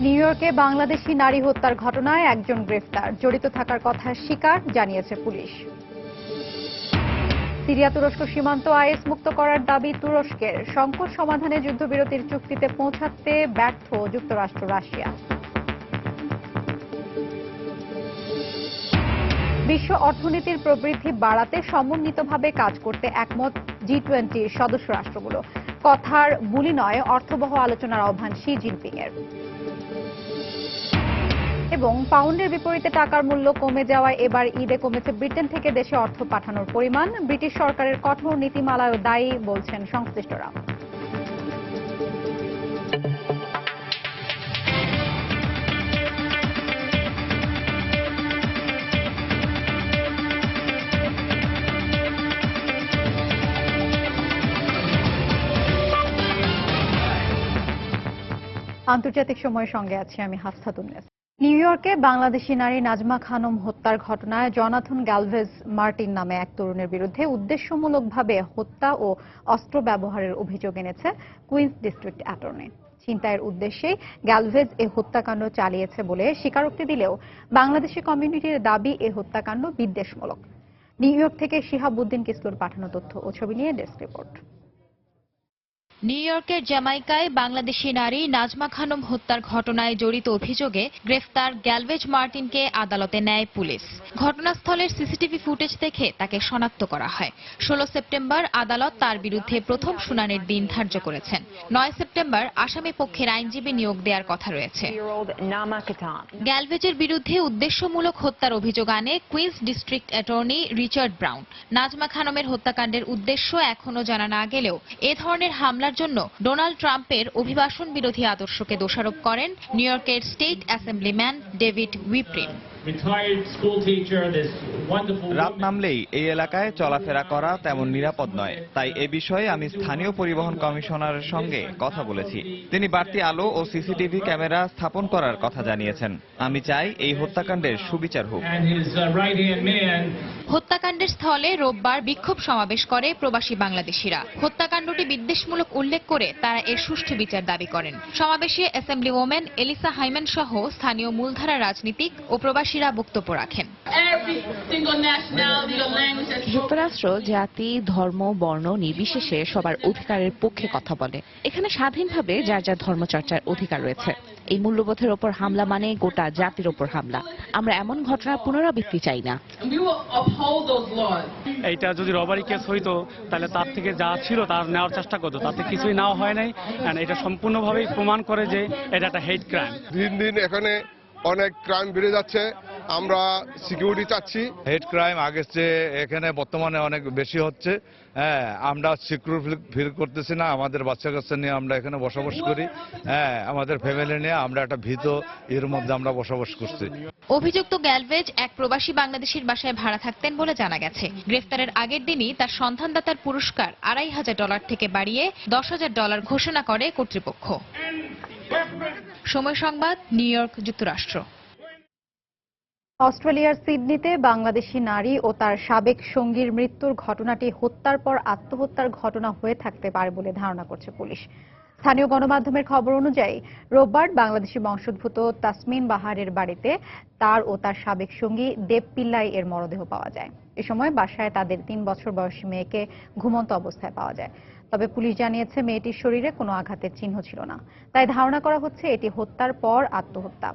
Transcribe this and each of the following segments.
New ইয়র্কে বাংলাদেশি নারী হত্যার ঘটনায় একজন গ্রেফতার, জড়িত থাকার কথা স্বীকার জানিয়েছে পুলিশ। সিরিয়া তুরস্ক সীমান্ত আইএস মুক্ত করার দাবি তুরস্কের, সংকট সমাধানে যুদ্ধবিরতির চুক্তিতে পৌঁছাতে ব্যর্থ যুক্তরাষ্ট্র রাশিয়া। বিশ্ব অর্থনীতির প্রবৃদ্ধি বাড়াতে সমন্বিতভাবে কাজ করতে একমত জি-20 সদস্য রাষ্ট্রগুলো। কথার বুলি নয়, অর্থবহ আলোচনার আহ্বান শি জিনপিং এর। এবং পাউন্ডের বিপরীতে টাকার মূল্য কমে যাওয়ায় এবার ঈদে কমেছে ব্রিটেন থেকে দেশে অর্থ পাঠানোর পরিমাণ। ব্রিটিশ সরকারের কঠোর নীতিমালায়ও দায়ী বলছেন সংশ্লিষ্টরা। আন্তর্জাতিক সময়ের সঙ্গে আছি আমি হাফসা তুন্নেস। নিউ ইয়র্কে বাংলাদেশি নারী নাজমা খানম হত্যার ঘটনায় জনাথন গ্যালভেজ মার্টিন নামে এক তরুণের বিরুদ্ধে উদ্দেশ্যমূলকভাবে হত্যা ও অস্ত্র ব্যবহারের অভিযোগ এনেছে কুইন্স ডিস্ট্রিক্ট অ্যাটর্নি। ছিনতাইয়ের উদ্দেশ্যেই গ্যালভেজ এ হত্যাকাণ্ড চালিয়েছে বলে স্বীকারোক্তি দিলেও বাংলাদেশি কমিউনিটির দাবি এ হত্যাকাণ্ড বিদ্বেষমূলক। নিউ ইয়র্ক থেকে শিহাবুদ্দিন কিসলুর পাঠানো তথ্য ও ছবি নিয়ে ডেস্ক রিপোর্ট। নিউ ইয়র্কের জ্যামাইকায় বাংলাদেশি নারী নাজমা খানম হত্যার ঘটনায় জড়িত অভিযোগে গ্রেফতার গ্যালভেজ মার্টিনকে আদালতে নেয় পুলিশ। ঘটনাস্থলের সিসিটিভি ফুটেজ দেখে তাকে শনাক্ত করা হয়। 16 সেপ্টেম্বর আদালত তার বিরুদ্ধে প্রথম শুনানির দিন ধার্য করেছেন। 9 সেপ্টেম্বর আসামি পক্ষের আইনজীবী নিয়োগ দেওয়ার কথা রয়েছে। গ্যালভেজের বিরুদ্ধে উদ্দেশ্যমূলক হত্যার অভিযোগ আনে Queens district attorney Richard Brown. Najma খানমের হত্যাকাণ্ডের উদ্দেশ্য এখনো জানা না গেলেও এ ধরনের হামলার জন্য ডোনাল্ড ট্রাম্পের অভিবাসন বিরোধী আদর্শকে দোষারোপ করেন নিউ ইয়র্কের স্টেট অ্যাসেম্বলিম্যান ডেভিড উইপ্রিন। রাত নামলেই এই এলাকায় চলাফেরা করা তেমন নিরাপদ নয়, তাই এ বিষয়ে আমি স্থানীয় পরিবহন কমিশনারের সঙ্গে কথা বলেছি। তিনি বাড়তি আলো ও সিসিটিভি ক্যামেরা স্থাপন করার কথা জানিয়েছেন। আমি চাই এই হত্যাকাণ্ডের সুবিচার হোক। হত্যাকাণ্ডের স্থলে রোববার বিক্ষোভ সমাবেশ করে প্রবাসী বাংলাদেশিরা। হত্যাকাণ্ডটি বিদ্বেষমূলক উল্লেখ করে তারা এর সুষ্ঠু বিচার দাবি করেন। সমাবেশে অ্যাসেম্বলি ওম্যান এলিসা হাইম্যান সহ স্থানীয় মূলধারা রাজনীতিক ও প্রবাসীরা বক্তব্য রাখেন। যুক্তরাষ্ট্র জাতি, ধর্ম, বর্ণ নির্বিশেষে সবার অধিকারের পক্ষে কথা বলে। এখানে স্বাধীনভাবে যার যার ধর্মচর্চার অধিকার রয়েছে। এই মূল্যবোধের ওপর হামলা মানে গোটা জাতির ওপর হামলা। আমরা এমন ঘটনার পুনরাবৃত্তি চাই না। এইটা যদি রবারি কেস হইতো তাহলে তার থেকে যা ছিল তার নেওয়ার চেষ্টা করতো, তাতে কিছুই নেওয়া হয় নাই। এটা সম্পূর্ণভাবেই প্রমাণ করে যে এটা একটা হেট ক্রাইম। দিন দিন এখানে অনেক ক্রাইম বেড়ে যাচ্ছে, আমরা সিকিউরিটি চাচ্ছি। হেট ক্রাইম আগের চেয়ে এখানে বর্তমানে অনেক বেশি হচ্ছে। হ্যাঁ, আমরা সিকিউর ফিল করতেছি না। আমাদের বাচ্চা কাচ্চা নিয়ে আমরা এখানে বসবাস করি। হ্যাঁ, আমাদের ফ্যামিলি নিয়ে আমরা একটা ভীত এর মধ্যে আমরা বসবাস করছি। অভিযুক্ত গ্যালভেজ এক প্রবাসী বাংলাদেশির বাসায় ভাড়া থাকতেন বলে জানা গেছে। গ্রেফতারের আগের দিনই তার সন্ধানদাতার পুরস্কার $2,500 থেকে বাড়িয়ে $10,000 ঘোষণা করে কর্তৃপক্ষ। সময় সংবাদ, নিউ ইয়র্ক, যুক্তরাষ্ট্র। অস্ট্রেলিয়ার সিডনিতে বাংলাদেশি নারী ও তার সাবেক সঙ্গীর মৃত্যুর ঘটনাটি হত্যার পর আত্মহত্যার ঘটনা হয়ে থাকতে পারে বলে ধারণা করছে পুলিশ। স্থানীয় গণমাধ্যমের খবর অনুযায়ী রোববার বাংলাদেশি বংশোদ্ভূত তাসমিন বাহারের বাড়িতে তার ও তার সাবেক সঙ্গী দেব পিল্লাই এর মরদেহ পাওয়া যায়। এ সময় বাসায় তাদের 3 বছর বয়সী মেয়েকে ঘুমন্ত অবস্থায় পাওয়া যায়। তবে পুলিশ জানিয়েছে মেয়েটির শরীরে কোনো আঘাতের চিহ্ন ছিল না, তাই ধারণা করা হচ্ছে এটি হত্যার পর আত্মহত্যা।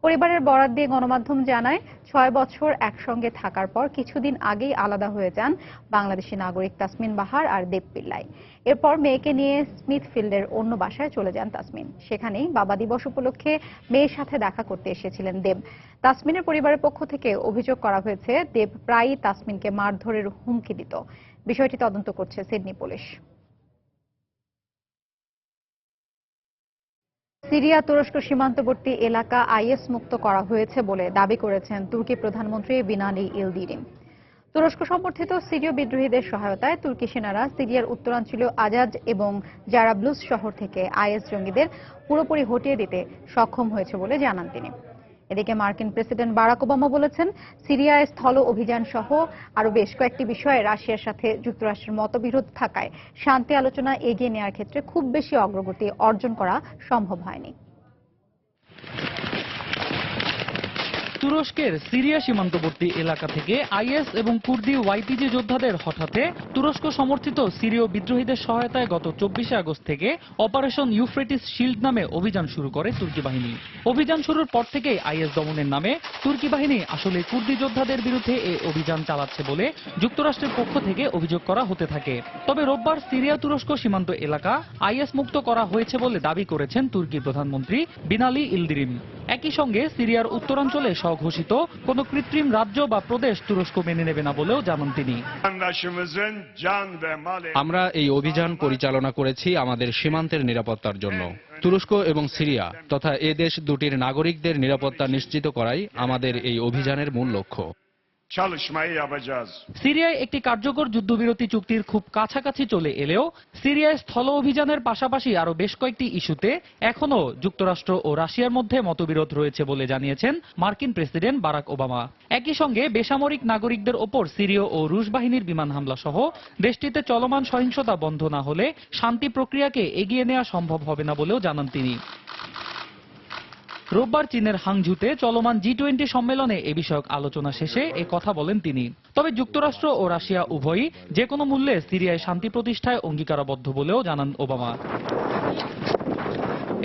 পরিবারের বরাত দিয়ে গণমাধ্যম জানায় 6 বছর একসঙ্গে থাকার পর কিছুদিন আগেই আলাদা হয়ে যান বাংলাদেশি নাগরিক তাসমিন বাহার আর দেব পিল্লাই। এরপর মেয়েকে নিয়ে স্মিথফিল্ডের অন্য বাসায় চলে যান তাসমিন। সেখানেই বাবা দিবস উপলক্ষে মেয়ের সাথে দেখা করতে এসেছিলেন দেব। তাসমিনের পরিবারের পক্ষ থেকে অভিযোগ করা হয়েছে দেব প্রায়ই তাসমিনকে মারধরের হুমকি দিত। বিষয়টি তদন্ত করছে সিডনি পুলিশ। সিরিয়া তুরস্ক সীমান্তবর্তী এলাকা আইএস মুক্ত করা হয়েছে বলে দাবি করেছেন তুর্কি প্রধানমন্ত্রী বিনালি ইলদিরিম। তুরস্ক সমর্থিত সিরীয় বিদ্রোহীদের সহায়তায় তুর্কি সেনারা সিরিয়ার উত্তরাঞ্চলীয় আজাজ এবং জারাবলুস শহর থেকে আইএস জঙ্গিদের পুরোপুরি হটিয়ে দিতে সক্ষম হয়েছে বলে জানান তিনি। এদিকে মার্কিন প্রেসিডেন্ট বারাক ওবামা বলেছেন, সিরিয়ায় স্থল অভিযান সহ আরো বেশ কয়েকটি বিষয়ে রাশিয়ার সাথে যুক্তরাষ্ট্রের মতবিরোধ থাকায় শান্তি আলোচনা এগিয়ে নেওয়ার ক্ষেত্রে খুব বেশি অগ্রগতি অর্জন করা সম্ভব হয়নি। তুরস্কের সিরিয়া সীমান্তবর্তী এলাকা থেকে আইএস এবং কুর্দি ওয়াইপিজি যোদ্ধাদের হঠাতে তুরস্ক সমর্থিত সিরীয় বিদ্রোহীদের সহায়তায় গত 24 আগস্ট থেকে অপারেশন ইউফ্রেটিস শিল্ড নামে অভিযান শুরু করে তুর্কি বাহিনী। অভিযান শুরুর পর থেকেই আইএস দমনের নামে তুর্কি বাহিনী আসলে কুর্দি যোদ্ধাদের বিরুদ্ধে এই অভিযান চালাচ্ছে বলে যুক্তরাষ্ট্রের পক্ষ থেকে অভিযোগ করা হতে থাকে। তবে রোববার সিরিয়া তুরস্ক সীমান্ত এলাকা আইএস মুক্ত করা হয়েছে বলে দাবি করেছেন তুর্কি প্রধানমন্ত্রী বিনালি ইলদিরিম। একই সঙ্গে সিরিয়ার উত্তরাঞ্চলে স্বঘোষিত কোনো কৃত্রিম রাজ্য বা প্রদেশ তুরস্ক মেনে নেবে না বলেও জানান তিনি। আমরা এই অভিযান পরিচালনা করেছি আমাদের সীমান্তের নিরাপত্তার জন্য। তুরস্ক এবং সিরিয়া তথা এ দেশ দুটির নাগরিকদের নিরাপত্তা নিশ্চিত করাই আমাদের এই অভিযানের মূল লক্ষ্য। সিরিয়ায় একটি কার্যকর যুদ্ধবিরতি চুক্তির খুব কাছাকাছি চলে এলেও সিরিয়ায় স্থল অভিযানের পাশাপাশি আরো বেশ কয়েকটি ইস্যুতে এখনো যুক্তরাষ্ট্র ও রাশিয়ার মধ্যে মতবিরোধ রয়েছে বলে জানিয়েছেন মার্কিন প্রেসিডেন্ট বারাক ওবামা। একই সঙ্গে বেসামরিক নাগরিকদের ওপর সিরীয় ও রুশ বাহিনীর বিমান হামলা সহ দেশটিতে চলমান সহিংসতা বন্ধ না হলে শান্তি প্রক্রিয়াকে এগিয়ে নেওয়া সম্ভব হবে না বলেও জানান তিনি। রোববার চীনের হাংঝুতে চলমান G20 সম্মেলনে এ বিষয়ক আলোচনা শেষে এ কথা বলেন তিনি। তবে যুক্তরাষ্ট্র ও রাশিয়া উভয়ই যে কোনো মূল্যে সিরিয়ায় শান্তি প্রতিষ্ঠায় অঙ্গীকারাবদ্ধ বলেও জানান ওবামা।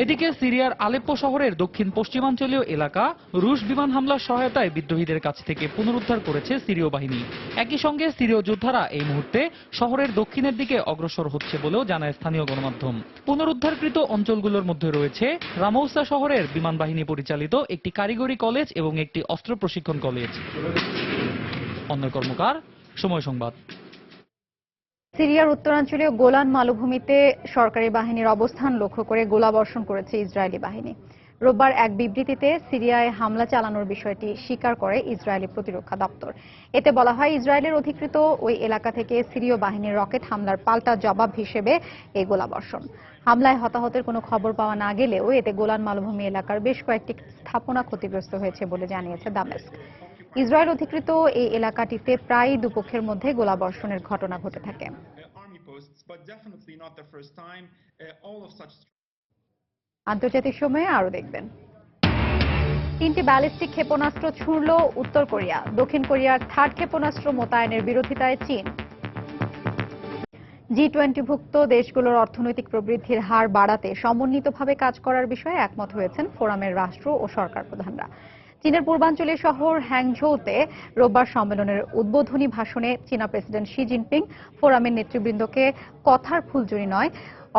এদিকে সিরিয়ার আলেপ্পো শহরের দক্ষিণ পশ্চিমাঞ্চলীয় এলাকা রুশ বিমান হামলার সহায়তায় বিদ্রোহীদের কাছ থেকে পুনরুদ্ধার করেছে সিরীয় বাহিনী। একই সঙ্গে সিরীয় যোদ্ধারা এই মুহূর্তে শহরের দক্ষিণের দিকে অগ্রসর হচ্ছে বলেও জানায় স্থানীয় গণমাধ্যম। পুনরুদ্ধারকৃত অঞ্চলগুলোর মধ্যে রয়েছে রামৌসা শহরের বিমান বাহিনী পরিচালিত একটি কারিগরি কলেজ এবং একটি অস্ত্র প্রশিক্ষণ কলেজ। অন্য কর্মকার, সময় সংবাদ। সিরিয়ার উত্তরাঞ্চলীয় গোলান মালভূমিতে সরকারি বাহিনীর অবস্থান লক্ষ্য করে গোলাবর্ষণ করেছে ইসরায়েলি বাহিনী। রোববার এক বিবৃতিতে সিরিয়ায় হামলা চালানোর বিষয়টি স্বীকার করে ইসরায়েলি প্রতিরক্ষা দপ্তর। এতে বলা হয়, ইসরায়েলের অধিকৃত ওই এলাকা থেকে সিরীয় বাহিনীর রকেট হামলার পাল্টা জবাব হিসেবে এই গোলাবর্ষণ। হামলায় হতাহতের কোনো খবর পাওয়া না গেলেও এতে গোলান মালভূমি এলাকার বেশ কয়েকটি স্থাপনা ক্ষতিগ্রস্ত হয়েছে বলে জানিয়েছে দামেস্ক। ইসরায়েল অধিকৃত এই এলাকাটিতে প্রায় দুপক্ষের মধ্যে গোলাবর্ষণের ঘটনা ঘটে থাকে। আন্তর্জাতিক সময়ে আরো দেখবেন, 3টি ব্যালিস্টিক ক্ষেপণাস্ত্র ছুঁড়ল উত্তর কোরিয়া। দক্ষিণ কোরিয়ার থার্ড ক্ষেপণাস্ত্র মোতায়েনের বিরোধিতায় চীন। G20ভুক্ত দেশগুলোর অর্থনৈতিক প্রবৃদ্ধির হার বাড়াতে সমন্বিতভাবে কাজ করার বিষয়ে একমত হয়েছেন ফোরামের রাষ্ট্র ও সরকার প্রধানরা। চীনের পূর্বাঞ্চলীয় শহর হ্যাংঝৌতে রোববার সম্মেলনের উদ্বোধনী ভাষণে চীনা প্রেসিডেন্ট শি জিনপিং ফোরামের নেতৃবৃন্দকে কথার ফুলঝুরি নয়,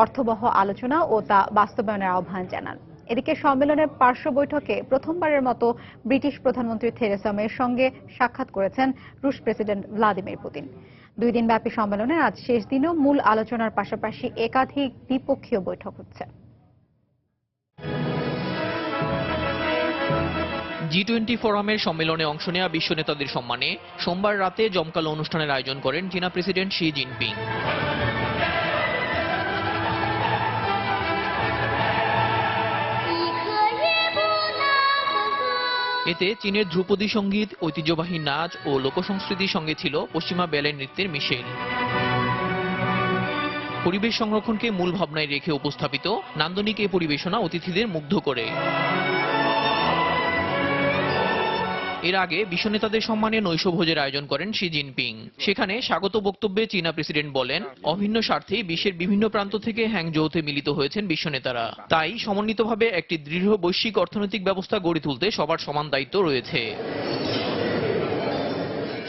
অর্থবহ আলোচনা ও তা বাস্তবায়নের আহ্বান জানান। এদিকে সম্মেলনের পার্শ্ব বৈঠকে প্রথমবারের মতো ব্রিটিশ প্রধানমন্ত্রী থেরেসা মের সঙ্গে সাক্ষাৎ করেছেন রুশ প্রেসিডেন্ট ভ্লাদিমির পুতিন। 2 দিনব্যাপী সম্মেলনের আজ শেষ দিনেও মূল আলোচনার পাশাপাশি একাধিক দ্বিপক্ষীয় বৈঠক হচ্ছে। G20 ফোরামের সম্মেলনে অংশ নেওয়া বিশ্ব নেতাদের সম্মানে সোমবার রাতে জমকালো অনুষ্ঠানের আয়োজন করেন চীনা প্রেসিডেন্ট শি জিনপিং। এতে চীনের ধ্রুপদী সঙ্গীত, ঐতিহ্যবাহী নাচ ও লোকসংস্কৃতির সঙ্গে ছিল পশ্চিমা ব্যালে নৃত্যের মিশেল। পরিবেশ সংরক্ষণকে মূল ভাবনায় রেখে উপস্থাপিত নান্দনিক এ পরিবেশনা অতিথিদের মুগ্ধ করে। এর আগে বিশ্ব নেতাদের সম্মানে নৈশভোজের আয়োজন করেন শি জিনপিং। সেখানে স্বাগত বক্তব্যে চীনা প্রেসিডেন্ট বলেন, অভিন্ন স্বার্থে বিশ্বের বিভিন্ন প্রান্ত থেকে হ্যাংঝৌতে মিলিত হয়েছেন বিশ্ব নেতারা। তাই সমন্বিতভাবে একটি দৃঢ় বৈশ্বিক অর্থনৈতিক ব্যবস্থা গড়ে তুলতে সবার সমান দায়িত্ব রয়েছে।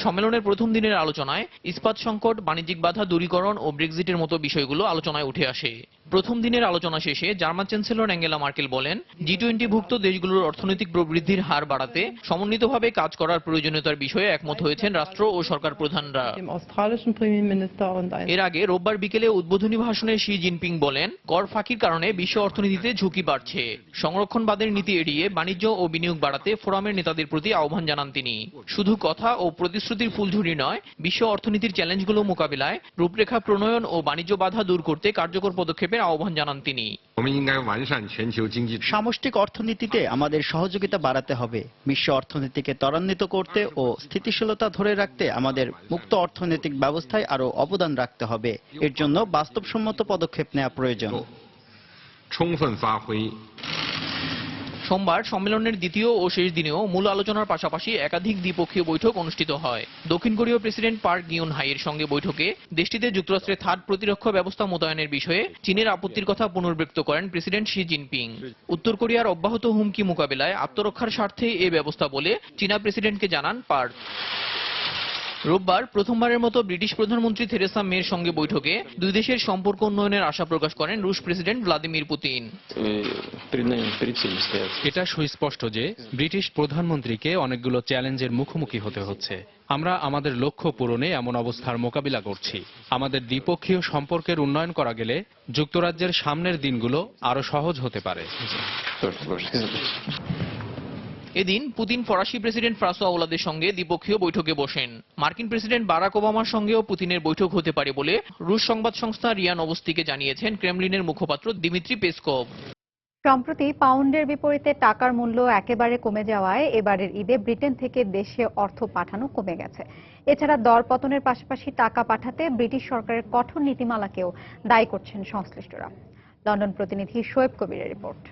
সম্মেলনের প্রথম দিনের আলোচনায় ইস্পাত সংকট, বাণিজ্যিক বাধা দূরীকরণ ও ব্রেক্সিটের মতো বিষয়গুলো আলোচনায় উঠে আসে। প্রথম দিনের আলোচনা শেষে জার্মান চ্যান্সেলর অ্যাঙ্গেলা মার্কেল বলেন, G20ভুক্ত দেশগুলোর অর্থনৈতিক প্রবৃদ্ধির হার বাড়াতে সমন্বিতভাবে কাজ করার প্রয়োজনীয়তার বিষয়ে একমত হয়েছেন রাষ্ট্র ও সরকার প্রধানরা। এর আগে রোববার বিকেলে উদ্বোধনী ভাষণে শি জিনপিং বলেন, কর ফাঁকির কারণে বিশ্ব অর্থনীতিতে ঝুঁকি বাড়ছে। সংরক্ষণবাদের নীতি এড়িয়ে বাণিজ্য ও বিনিয়োগ বাড়াতে ফোরামের নেতাদের প্রতি আহ্বান জানান তিনি। শুধু কথা ও প্রতিশ্রুতির ফুলঝুরি নয়, বিশ্ব অর্থনীতির চ্যালেঞ্জগুলো মোকাবিলায় রূপরেখা প্রণয়ন ও বাণিজ্য বাধা দূর করতে কার্যকর পদক্ষেপের আহ্বান জানান তিনি। সামষ্টিক অর্থনীতিতে আমাদের সহযোগিতা বাড়াতে হবে। বিশ্ব অর্থনীতিকে ত্বরান্বিত করতে ও স্থিতিশীলতা ধরে রাখতে আমাদের মুক্ত অর্থনৈতিক ব্যবস্থায় আরও অবদান রাখতে হবে। এর জন্য বাস্তবসম্মত পদক্ষেপ নেওয়া প্রয়োজন। সোমবার সম্মেলনের দ্বিতীয় ও শেষ দিনেও মূল আলোচনার পাশাপাশি একাধিক দ্বিপক্ষীয় বৈঠক অনুষ্ঠিত হয়। দক্ষিণ কোরীয় প্রেসিডেন্ট পার্ক গিউন হাইয়ের সঙ্গে বৈঠকে দেশটিতে যুক্তরাষ্ট্রের থার্ড প্রতিরক্ষা ব্যবস্থা মোতায়েনের বিষয়ে চীনের আপত্তির কথা পুনর্ব্যক্ত করেন প্রেসিডেন্ট শি জিনপিং। উত্তর কোরিয়ার অব্যাহত হুমকি মোকাবিলায় আত্মরক্ষার স্বার্থে এই ব্যবস্থা বলে চীনা প্রেসিডেন্টকে জানান পার্ক। রোববার প্রথমবারের মতো ব্রিটিশ প্রধানমন্ত্রী থেরেসা মের সঙ্গে বৈঠকে দুই দেশের সম্পর্ক উন্নয়নের আশা প্রকাশ করেন রুশ প্রেসিডেন্ট ভ্লাদিমির পুতিন। এটা সুস্পষ্ট যে ব্রিটিশ প্রধানমন্ত্রীকে অনেকগুলো চ্যালেঞ্জের মুখোমুখি হতে হচ্ছে। আমরা আমাদের লক্ষ্য পূরণে এমন অবস্থার মোকাবিলা করছি। আমাদের দ্বিপক্ষীয় সম্পর্কের উন্নয়ন করা গেলে যুক্তরাজ্যের সামনের দিনগুলো আরো সহজ হতে পারে। এদিন পুতিন ফরাসি প্রেসিডেন্ট ফ্রাঁসোয়া ওলাদের সঙ্গে দ্বিপক্ষীয় বৈঠকে বসেন। মার্কিন প্রেসিডেন্ট বারাক ওবামার সঙ্গেও পুতিনের বৈঠক হতে পারে বলে রুশ সংবাদ সংস্থা রিয়া নভোস্তিকে জানিয়েছেন ক্রেমলিনের মুখপাত্র দিমিত্রি পেসকভ। সম্প্রতি পাউন্ডের বিপরীতে টাকার মূল্য একেবারে কমে যাওয়ায় এবারের ঈদে ব্রিটেন থেকে দেশে অর্থ পাঠানো কমে গেছে। এছাড়া দরপতনের পাশাপাশি টাকা পাঠাতে ব্রিটিশ সরকারের কঠোর নীতিমালাকেও দায়ী করছেন সংশ্লিষ্টরা। লন্ডন প্রতিনিধি শোয়েব কবিরের রিপোর্ট।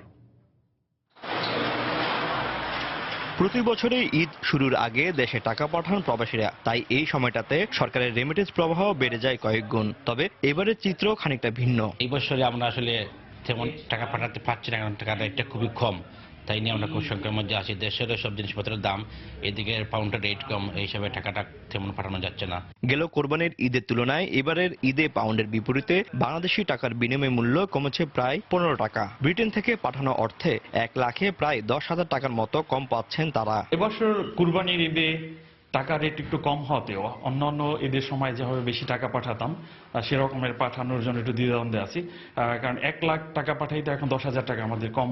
প্রতি বছরই ঈদ শুরুর আগে দেশে টাকা পাঠান প্রবাসীরা, তাই এই সময়টাতে সরকারের রেমিটেন্স প্রবাহ বেড়ে যায় কয়েক গুণ। তবে এবারের চিত্র খানিকটা ভিন্ন। এই বছরে আমরা আসলে তেমন টাকা পাঠাতে পারছি না, কারণ টাকার রেটটা খুবই কম। তাই নিয়ে আমরা খুব সংখ্যার মধ্যে আছি। দেশের সব জিনিসপত্রের দাম, এদিকে পাউন্ডের রেট কম, এই হিসাবে টাকাটা তেমন পাঠানো যাচ্ছে না। গেল কোরবানির ঈদের তুলনায় এবারের ঈদে পাউন্ডের বিপরীতে বাংলাদেশি টাকার বিনিময় মূল্য কমেছে প্রায় 15 টাকা। ব্রিটেন থেকে পাঠানো অর্থে 1 লাখে প্রায় 10,000 টাকার মতো কম পাচ্ছেন তারা। এবছর কুরবানির ঈদে টাকার রেট একটু কম হতেও অন্যান্য ঈদের সময় যেভাবে বেশি টাকা পাঠাতাম সেরকমের পাঠানোর জন্য একটু দ্বিধাদ্বন্দ্বে আছি, কারণ 1 লাখ টাকা পাঠাইতে এখন 10,000 টাকা আমাদের কম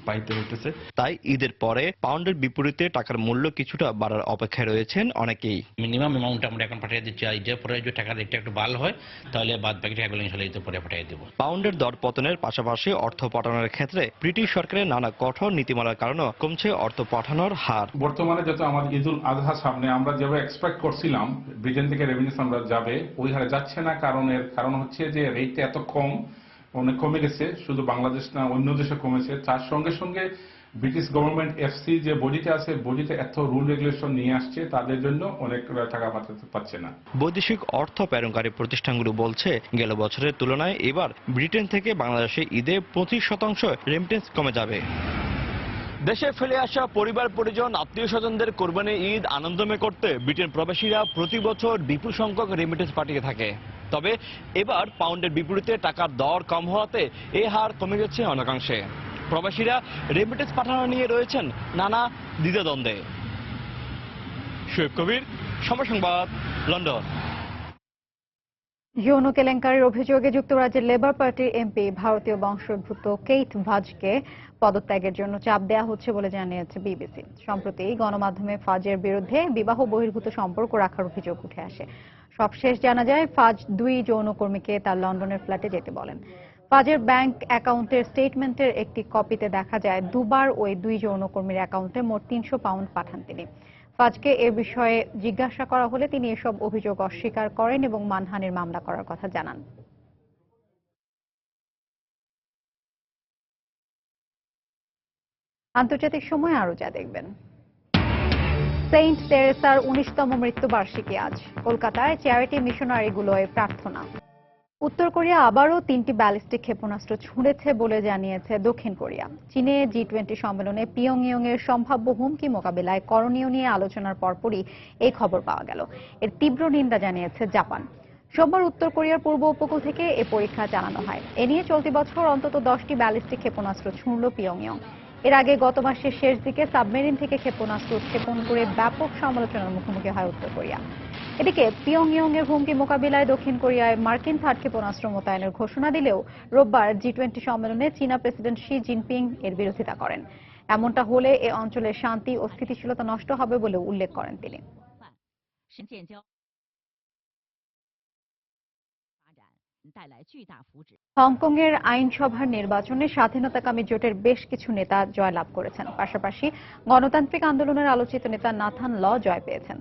পাইতে হইতেছে। তাই ঈদের পরে পাউন্ডের বিপরীতে টাকার মূল্য কিছুটা বাড়ার অপেক্ষায় রয়েছেন অনেকেই। মিনিমাম অ্যামাউন্ট আমরা এখন পাঠিয়ে দিচ্ছি, ঈদের পরে যদি টাকার রেটটা একটু ভালো হয় তাহলে বাদ বাকি টাকাগুলো ইনশাআল্লাহ ঈদের পরে পাঠিয়ে দেবো। পাউন্ডের দর পতনের পাশাপাশি অর্থ পাঠানোর ক্ষেত্রে ব্রিটিশ সরকারের নানা কঠোর নীতিমালার কারণে কমছে অর্থ পাঠানোর হার। বর্তমানে যত আমাদের ঈদুল আজহা সামনে, আমরা যেভাবে এক্সপেক্ট করছিলাম ব্রিটেন থেকে রেভিনিউ আমরা যাবে, ওই হারে যাচ্ছে না। কারণ হচ্ছে যে রেটটা এত কম, অনেক কমে গেছে। শুধু বাংলাদেশ না, অন্য দেশে কমেছে। তার সঙ্গে সঙ্গে ব্রিটিশ গভর্নমেন্ট এফসি যে বডিতে আছে, বডিতে এত রুল রেগুলেশন নিয়ে আসছে, তাদের জন্য অনেক টাকা পাঠাতে পারছে না। বৈদেশিক অর্থ প্রেরণকারী প্রতিষ্ঠানগুলো বলছে গেল বছরের তুলনায় এবার ব্রিটেন থেকে বাংলাদেশে ঈদে 25% রেমিটেন্স কমে যাবে। দেশে ফেলে আসা পরিবার পরিজন আত্মীয় স্বজনদের কোরবানি ঈদ আনন্দময় করতে ব্রিটেন প্রবাসীরা প্রতি বছর বিপুল সংখ্যক রেমিটেন্স পাঠিয়ে থাকে। তবে এবার পাউন্ডের বিপরীতে টাকার দর কম হওয়াতে এই হার কমে গেছে অনেকাংশে। প্রবাসীরা রেমিটেন্স পাঠানো নিয়ে রয়েছেন নানা দ্বিধাদ্বন্দ্বে। শোয়েব কবির, সময় সংবাদ, লন্ডন। যৌন কেলেঙ্কারির অভিযোগে যুক্তরাজ্যের লেবার পার্টির এমপি ভারতীয় বংশোদ্ভূত কেইথ ভাজকে পদত্যাগের জন্য চাপ দেওয়া হচ্ছে বলে জানিয়েছে বিবিসি। সম্প্রতি গণমাধ্যমে ফাজের বিরুদ্ধে বিবাহ বহির্ভূত সম্পর্ক রাখার অভিযোগ উঠে আসে। সবশেষ জানা যায় ফাজ 2 যৌনকর্মীকে তার লন্ডনের ফ্ল্যাটে যেতে বলেন। ফাজের ব্যাংক অ্যাকাউন্টের স্টেটমেন্টের একটি কপিতে দেখা যায় দুবার ওই 2 যৌনকর্মীর অ্যাকাউন্টে মোট 300 পাউন্ড পাঠান তিনি। ফাজকে এ বিষয়ে জিজ্ঞাসা করা হলে তিনি এসব অভিযোগ অস্বীকার করেন এবং মানহানির মামলা করার কথা জানান। আন্তর্জাতিক সময় আরো যা দেখবেন। সেন্ট তেরেসার 19তম মৃত্যুবার্ষিকী আজ। কলকাতায় চ্যারিটি মিশনারিগুলোয় প্রার্থনা। উত্তর কোরিয়া আবারও 3টি ব্যালিস্টিক ক্ষেপণাস্ত্র ছুঁড়েছে বলে জানিয়েছে দক্ষিণ কোরিয়া। চীনে G20 সম্মেলনে পিয়ংইয়ং এর সম্ভাব্য হুমকি মোকাবিলায় করণীয় নিয়ে আলোচনার পরপরই এই খবর পাওয়া গেল। এর তীব্র নিন্দা জানিয়েছে জাপান। সোমবার উত্তর কোরিয়ার পূর্ব উপকূল থেকে এ পরীক্ষা চালানো হয়। এ নিয়ে চলতি বছর অন্তত 10টি ব্যালিস্টিক ক্ষেপণাস্ত্র ছুঁড়ল পিয়ংইয়ং। এর আগে গত মাসের শেষ দিকে সাবমেরিন থেকে ক্ষেপণাস্ত্র উৎক্ষেপণ করে ব্যাপক সমালোচনার মুখোমুখি হয় উত্তর কোরিয়া। এদিকে পিয়ংইয়ং এর হুমকি মোকাবিলায় দক্ষিণ কোরিয়ায় মার্কিন 3 ক্ষেপণাস্ত্র মোতায়েনের ঘোষণা দিলেও রোববার G20 সম্মেলনে চীনা প্রেসিডেন্ট শি জিনপিং এর বিরোধিতা করেন। এমনটা হলে এ অঞ্চলের শান্তি ও স্থিতিশীলতা নষ্ট হবে বলে উল্লেখ করেন তিনি। হংকংয়ের আইনসভার নির্বাচনে স্বাধীনতাকামী জোটের বেশ কিছু নেতা জয়লাভ করেছেন। পাশাপাশি গণতান্ত্রিক আন্দোলনের আলোচিত নেতা নাথান ল জয় পেয়েছেন।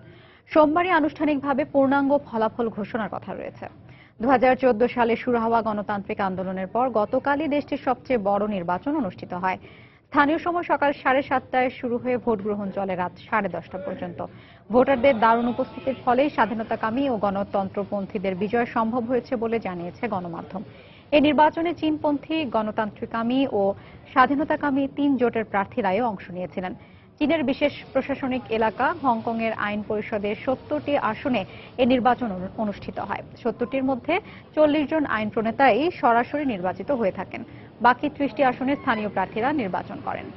সোমবারই আনুষ্ঠানিকভাবে পূর্ণাঙ্গ ফলাফল ঘোষণার কথা রয়েছে। 2014 সালে শুরু হওয়া গণতান্ত্রিক আন্দোলনের পর গতকালই দেশটির সবচেয়ে বড় নির্বাচন অনুষ্ঠিত হয়। স্থানীয় সময় সকাল 7:30টায় শুরু হয়ে ভোট গ্রহণ চলে রাত 10:30টা পর্যন্ত। ভোটারদের দারুণ উপস্থিতির ফলে স্বাধীনতাকামী ও গণতন্ত্রপন্থীদের বিজয় সম্ভব হয়েছে বলে জানিয়েছে গণমাধ্যম। এই নির্বাচনে চীনপন্থী, গণতান্ত্রিকামী ও স্বাধীনতাকামী 3 জোটের প্রার্থীরাও অংশ নিয়েছিলেন। চীনের বিশেষ প্রশাসনিক এলাকা হংকংয়ের আইন পরিষদের 70টি আসনে এই নির্বাচন অনুষ্ঠিত হয়। 70টির মধ্যে 40 জন আইন প্রণেতাই সরাসরি নির্বাচিত হয়ে থাকেন। বাকি 30টি আসনে স্থানীয় প্রার্থীরা নির্বাচন করেন।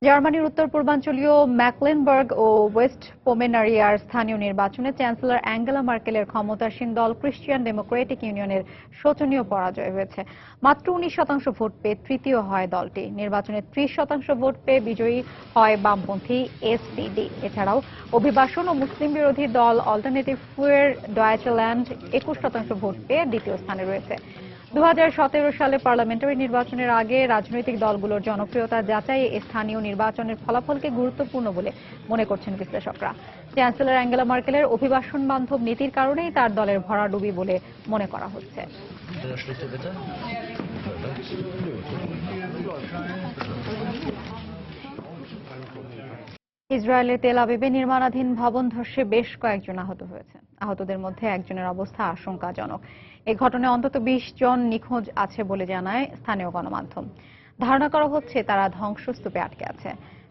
জার্মানির উত্তর পূর্বাঞ্চলীয় ম্যাকলেনবার্গ ও ওয়েস্ট পোমেনারিয়ার স্থানীয় নির্বাচনে চ্যান্সেলর অ্যাঙ্গেলা মার্কেলের ক্ষমতাসীন দল ক্রিশ্চিয়ান ডেমোক্রেটিক ইউনিয়নের শোচনীয় পরাজয় হয়েছে। মাত্র 19% ভোট পেয়ে তৃতীয় হয় দলটি। নির্বাচনে 30% ভোট পেয়ে বিজয়ী হয় বামপন্থী এসপিডি। এছাড়াও অভিবাসন ও মুসলিম বিরোধী দল অল্টারনেটিভ ফুয়ের ডয়েচেল্যান্ড 21% ভোট পেয়ে দ্বিতীয় স্থানে রয়েছে। 2017 সালে পার্লামেন্টারি নির্বাচনের আগে রাজনৈতিক দলগুলোর জনপ্রিয়তা যাচাই স্থানীয় নির্বাচনের ফলাফলকে গুরুত্বপূর্ণ বলে মনে করছেন বিশ্লেষকরা। চ্যান্সেলর অ্যাঙ্গেলা মার্কেলের অভিবাসন বান্ধব নীতির কারণেই তার দলের ভরাডুবি বলে মনে করা হচ্ছে। ইসরায়েলের তেল আবিবে নির্মাণাধীন ভবন ধসে বেশ কয়েকজন আহত হয়েছে। আহতদের মধ্যে একজনের অবস্থা আশঙ্কাজনক। এই ঘটনায় অন্তত 20 জন নিখোঁজ আছে বলে জানায় স্থানীয় গণমাধ্যম। ধারণা করা হচ্ছে তারা ধ্বংসস্তূপে আটকে আছে।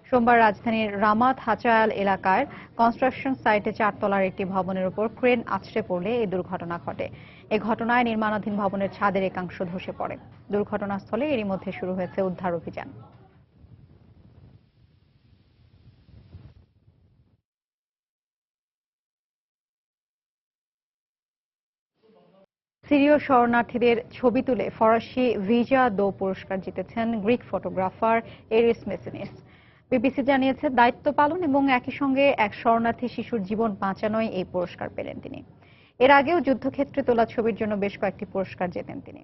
সোমবার রাজধানীর রামাত হাচায়াল এলাকার কনস্ট্রাকশন সাইটে 4 তলার একটি ভবনের উপর ক্রেন আছড়ে পড়লে এই দুর্ঘটনা ঘটে। এই ঘটনায় নির্মাণাধীন ভবনের ছাদের একাংশ ধসে পড়ে। দুর্ঘটনাস্থলে এরই মধ্যে শুরু হয়েছে উদ্ধার অভিযান। সিরীয় শরণার্থীদের ছবি তুলে ফরাসি ভিজা দো পুরস্কার জিতেছেন গ্রিক ফটোগ্রাফার এরিস মেসিনিস। বিবিসি জানিয়েছে দায়িত্ব পালন এবং একই সঙ্গে এক শরণার্থী শিশুর জীবন বাঁচানোয় এই পুরস্কার পেলেন তিনি। এর আগেও যুদ্ধক্ষেত্রে তোলা ছবির জন্য বেশ কয়েকটি পুরস্কার জেতেন তিনি।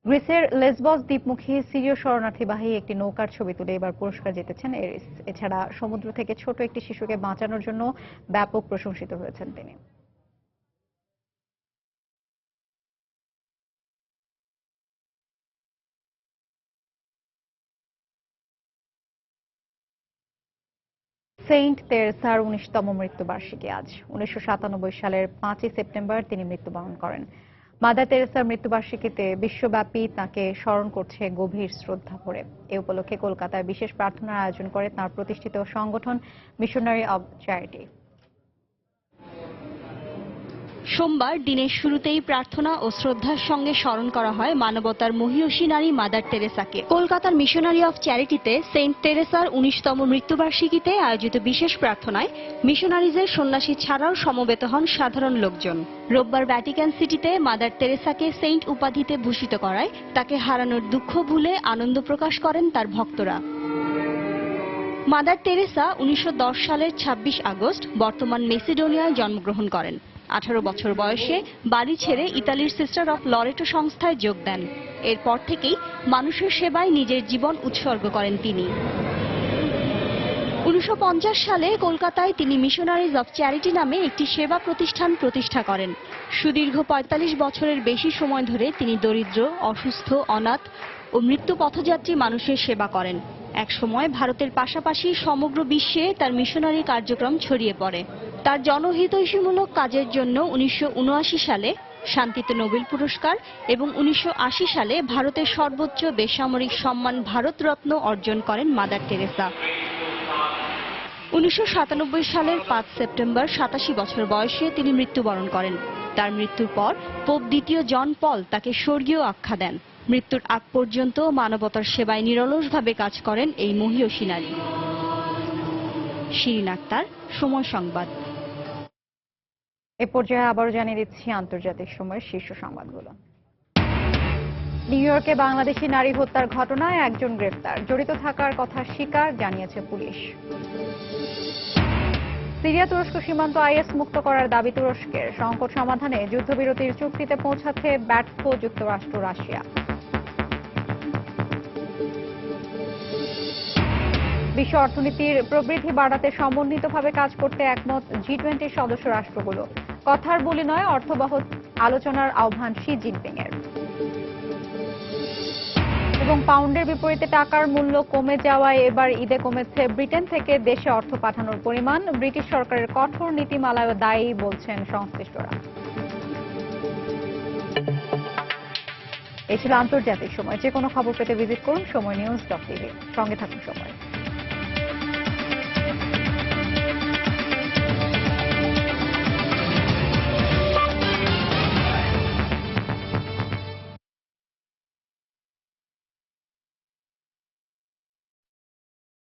গ্রিসের লেসবস দ্বীপমুখী সিরীয় শরণার্থীবাহী একটি নৌকার ছবি তুলে এবার পুরস্কার জিতেছেন এরিস। এছাড়া সমুদ্র থেকে ছোট একটি শিশুকে বাঁচানোর জন্য ব্যাপক প্রশংসিত হয়েছেন তিনি। সেন্ট তেরেসার 19তম মৃত্যুবার্ষিকী আজ। 1997 সালের 5 সেপ্টেম্বর তিনি মৃত্যুবরণ করেন। মাদার তেরেসার মৃত্যুবার্ষিকীতে বিশ্বব্যাপী তাঁকে স্মরণ করছে গভীর শ্রদ্ধা ভরে। এ উপলক্ষে কলকাতায় বিশেষ প্রার্থনার আয়োজন করে তাঁর প্রতিষ্ঠিত সংগঠন মিশনারি অব চ্যারিটি। সোমবার দিনের শুরুতেই প্রার্থনা ও শ্রদ্ধার সঙ্গে স্মরণ করা হয় মানবতার মহীয়সী নারী মাদার তেরেসাকে। কলকাতার মিশনারি অফ চ্যারিটিতে সেন্ট তেরেসার 19তম মৃত্যুবার্ষিকীতে আয়োজিত বিশেষ প্রার্থনায় মিশনারিজের সন্ন্যাসী ছাড়াও সমবেত হন সাধারণ লোকজন। রোববার ভ্যাটিকান সিটিতে মাদার তেরেসাকে সেন্ট উপাধিতে ভূষিত করায় তাকে হারানোর দুঃখ ভুলে আনন্দ প্রকাশ করেন তার ভক্তরা। মাদার তেরেসা 1910 সালের 26 আগস্ট বর্তমান মেসিডোনিয়ায় জন্মগ্রহণ করেন। 18 বছর বয়সে বাড়ি ছেড়ে ইতালির সিস্টার অফ লরেটো সংস্থায় যোগ দেন। এরপর থেকেই মানুষের সেবায় নিজের জীবন উৎসর্গ করেন তিনি। 1950 সালে কলকাতায় তিনি মিশনারিজ অফ চ্যারিটি নামে একটি সেবা প্রতিষ্ঠান প্রতিষ্ঠা করেন। সুদীর্ঘ 45 বছরের বেশি সময় ধরে তিনি দরিদ্র, অসুস্থ, অনাথ ও মৃত্যু পথযাত্রী মানুষের সেবা করেন। এক সময় ভারতের পাশাপাশি সমগ্র বিশ্বে তার মিশনারি কার্যক্রম ছড়িয়ে পড়ে। তার জনহিতৈষীমূলক কাজের জন্য 1979 সালে শান্তিতে নোবেল পুরস্কার এবং 1980 সালে ভারতের সর্বোচ্চ বেসামরিক সম্মান ভারতরত্ন অর্জন করেন মাদার তেরেসা। 1997 সালের 5 সেপ্টেম্বর 87 বছর বয়সে তিনি মৃত্যুবরণ করেন। তার মৃত্যুর পর পোপ দ্বিতীয় জন পল তাকে স্বর্গীয় আখ্যা দেন। মৃত্যুর আগ পর্যন্ত মানবতার সেবায় নিরলসভাবে কাজ করেন এই মহীয়সী নারী। শিরিন আক্তার, সময় সংবাদ। এ পর্যায়ে আবারও জানিয়ে দিচ্ছি আন্তর্জাতিক সময়ের শীর্ষ সংবাদগুলো। নিউ ইয়র্কে বাংলাদেশি নারী হত্যার ঘটনায় একজন গ্রেফতার, জড়িত থাকার কথা স্বীকার জানিয়েছে পুলিশ। সিরিয়া তুরস্ক সীমান্ত আইএস মুক্ত করার দাবি তুরস্কের, সংকট সমাধানে যুদ্ধবিরতির চুক্তিতে পৌঁছাতে ব্যর্থ যুক্তরাষ্ট্র, রাশিয়া। বিশ্ব অর্থনীতির প্রবৃদ্ধি বাড়াতে সমন্বিতভাবে কাজ করতে একমত G20 সদস্য রাষ্ট্রগুলো। কথার বলি নয়, অর্থবহ আলোচনার আহ্বান শি জিনপিং এর। এবং পাউন্ডের বিপরীতে টাকার মূল্য কমে যাওয়ায় এবার ঈদে কমেছে ব্রিটেন থেকে দেশে অর্থ পাঠানোর পরিমাণ। ব্রিটিশ সরকারের কঠোর নীতিমালায় দায়ী বলছেন সংশ্লিষ্টরা। এই ছিল আন্তর্জাতিক সময়। যে কোনো খবর পেতে ভিজিট করুন সময়নিউজ.tv। সঙ্গে থাকুন সময়।